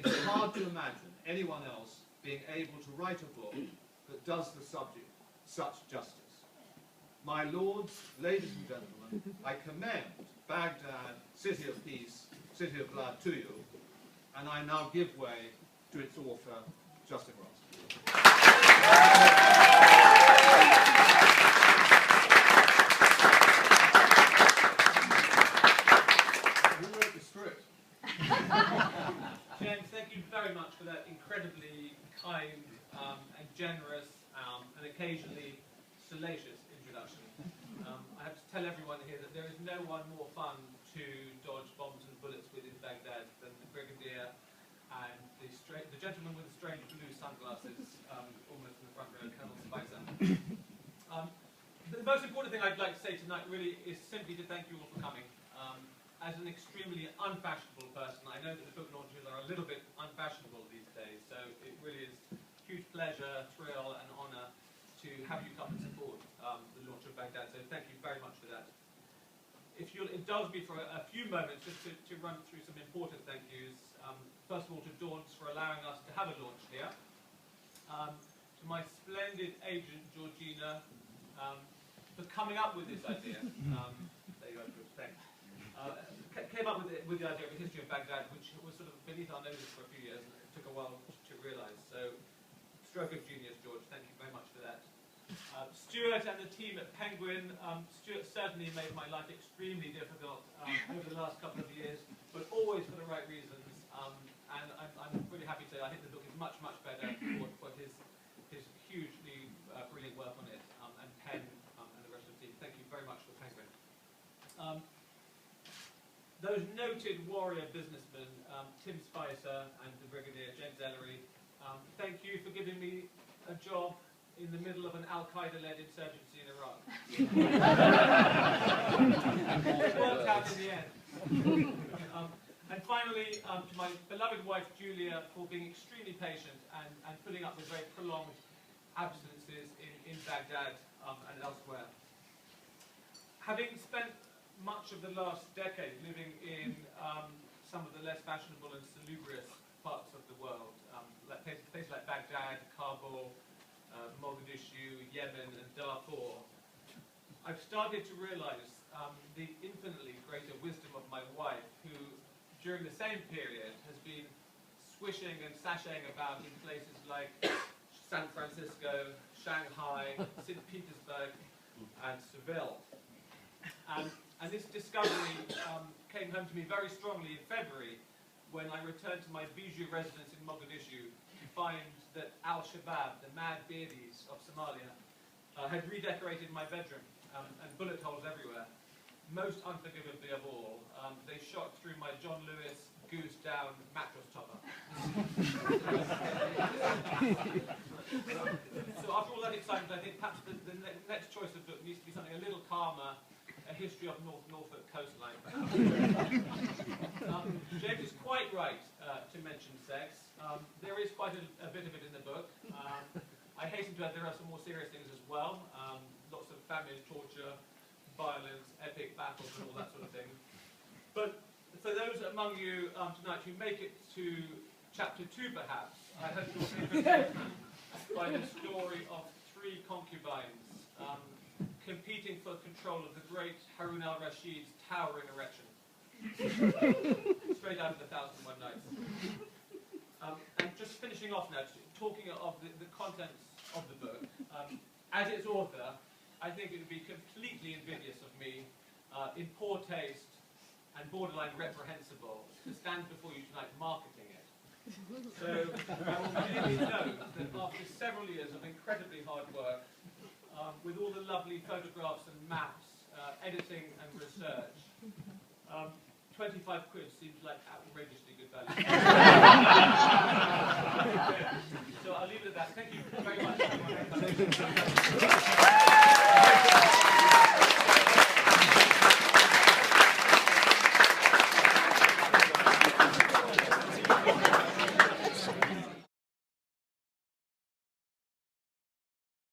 It's hard to imagine anyone else being able to write a book that does the subject such justice. My lords, ladies and gentlemen, I commend Baghdad, City of Peace, City of Blood to you, and I now give way to its author, Justin Marozzi. Who wrote the script? James, thank you very much for that incredibly kind and generous and occasionally salacious introduction. I have to tell everyone here that there is no one more fun to dodge bombs and bullets with in Baghdad than the Brigadier and the gentleman with the strange blue sunglasses, almost in the front row, Colonel Spicer. The most important thing I'd like to say tonight really is simply to thank you all for coming. As an extremely unfashionable person, I know that the book launches are a little bit unfashionable these days, so it really is huge pleasure, thrill and honour to have you come and support the launch of Baghdad, so thank you very much for that. If you'll indulge me for a few moments just to run through some important thank yous. First of all to Daunts for allowing us to have a launch here. To my splendid agent Georgina for coming up with this idea. There you go, Chris, thanks. Came up with the idea of a history of Baghdad, which was sort of beneath our noses for a few years, and it took a while to realise. So, stroke of genius, George. Thank you very much for that. Stuart and the team at Penguin. Stuart certainly made my life extremely difficult over the last couple of years, but always for the right reasons. And I'm really happy to say I think the book is much, much better for his hugely brilliant work on it, and Penn and the rest of the team. Thank you very much for Penguin. Those noted warrior businessmen, Tim Spicer and the Brigadier James Ellery, thank you for giving me a job in the middle of an Al-Qaeda-led insurgency in Iraq. It worked out in the end. And finally, to my beloved wife Julia for being extremely patient and putting up with very prolonged absences in Baghdad and elsewhere. Having spent much of the last decade living in some of the less fashionable and salubrious parts of the world, like places like Baghdad, Kabul, Mogadishu, Yemen and Darfur, I've started to realise the infinitely greater wisdom of my wife, who during the same period has been swishing and sashaying about in places like San Francisco, Shanghai, St. Petersburg and Seville. And this discovery came home to me very strongly in February when I returned to my bijou residence in Mogadishu to find that Al-Shabaab, the mad beardies of Somalia, had redecorated my bedroom and bullet holes everywhere. Most unforgivably of all, they shot through my John Lewis goose down mattress topper. So after all that excitement, I think perhaps the next choice of book needs to be something a little calmer, a history of Norfolk coastline. James is quite right to mention sex. There is quite a bit of it in the book. I hasten to add there are some more serious things as well. Lots of famine, torture, violence, epic battles and all that sort of thing. But for those among you tonight who make it to chapter 2 perhaps, I hope you'll be entertained by the story of 3 concubines competing for control of the great Harun al-Rashid's towering erection. Straight out of the 1001 Nights. And just finishing off now, talking of the contents of the book, as its author, I think it would be completely invidious of me, in poor taste and borderline reprehensible, to stand before you tonight marketing it. So I will clearly note that after several years of incredibly hard work, with all the lovely photographs and maps, editing and research, 25 quid seems like outrageously good value. So I'll leave it at that. Thank you very much.